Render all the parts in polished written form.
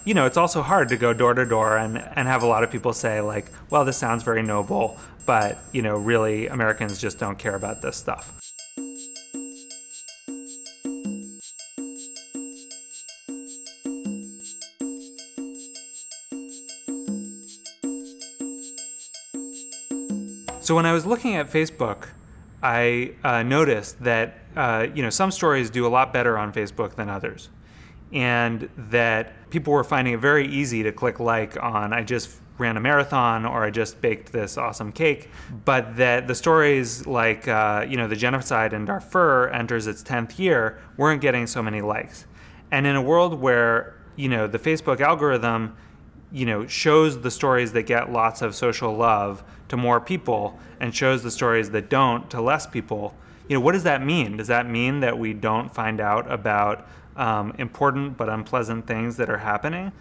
You know, it's also hard to go door to door and have a lot of people say like, well, this sounds very noble, but, you know, really Americans just don't care about this stuff. So when I was looking at Facebook, I noticed that you know, some stories do a lot better on Facebook than others, and that people were finding it very easy to click like on I just ran a marathon or I just baked this awesome cake, but that the stories like you know, the genocide in Darfur enters its 10th year weren't getting so many likes. And in a world where, you know, the Facebook algorithm, you know, shows the stories that get lots of social love to more people and shows the stories that don't to less people, you know, what does that mean? Does that mean that we don't find out about important but unpleasant things that are happening?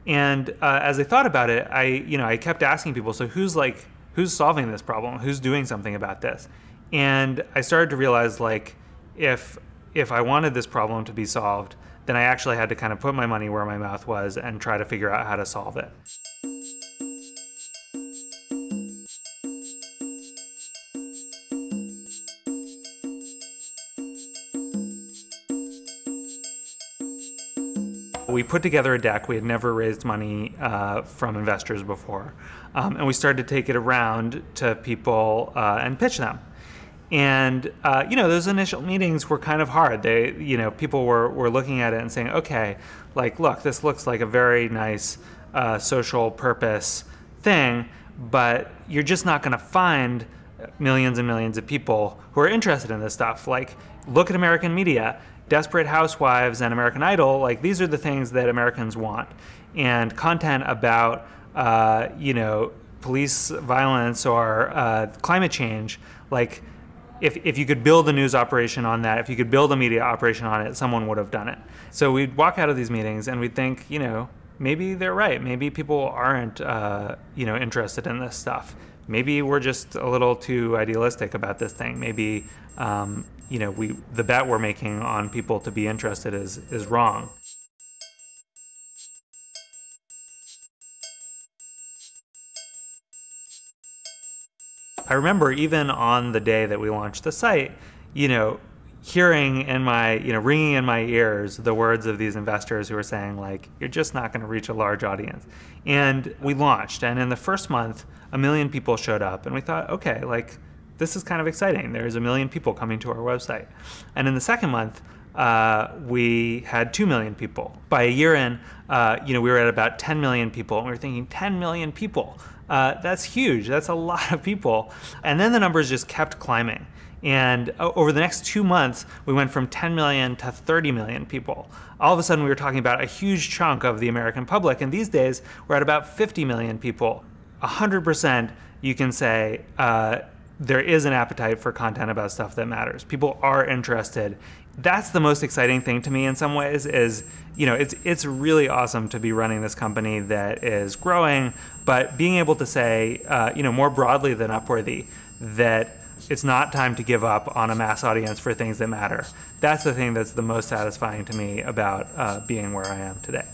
And as I thought about it, I kept asking people, so who's solving this problem? Who's doing something about this? And I started to realize, like, if I wanted this problem to be solved, then I actually had to kind of put my money where my mouth was and try to figure out how to solve it. We put together a deck. We had never raised money from investors before. And we started to take it around to people and pitch them. And you know, those initial meetings were kind of hard. You know, people were looking at it and saying, okay, like, look, this looks like a very nice social purpose thing, but you're just not going to find millions and millions of people who are interested in this stuff. Like, look at American media. Desperate Housewives and American Idol, like, these are the things that Americans want. And content about, you know, police violence or climate change, like, if you could build a news operation on that, if you could build a media operation on it, someone would have done it. So we'd walk out of these meetings and we'd think, you know, maybe they're right. Maybe people aren't, you know, interested in this stuff. Maybe we're just a little too idealistic about this thing. Maybe, you know, the bet we're making on people to be interested is wrong. I remember even on the day that we launched the site, you know, hearing in my, you know, ringing in my ears the words of these investors who were saying, like, you're just not going to reach a large audience. And we launched, and in the first month, 1 million people showed up, and we thought, okay, like, this is kind of exciting. There's 1 million people coming to our website. And in the second month, we had 2 million people. By a year in, you know, we were at about 10 million people, and we were thinking, 10 million people. That's huge. That's a lot of people. And then the numbers just kept climbing. And over the next 2 months, we went from 10 million to 30 million people. All of a sudden, we were talking about a huge chunk of the American public. And these days, we're at about 50 million people. 100%, you can say, there is an appetite for content about stuff that matters. People are interested. That's the most exciting thing to me in some ways is, you know, it's really awesome to be running this company that is growing, but being able to say, you know, more broadly than Upworthy, that it's not time to give up on a mass audience for things that matter. That's the thing that's the most satisfying to me about being where I am today.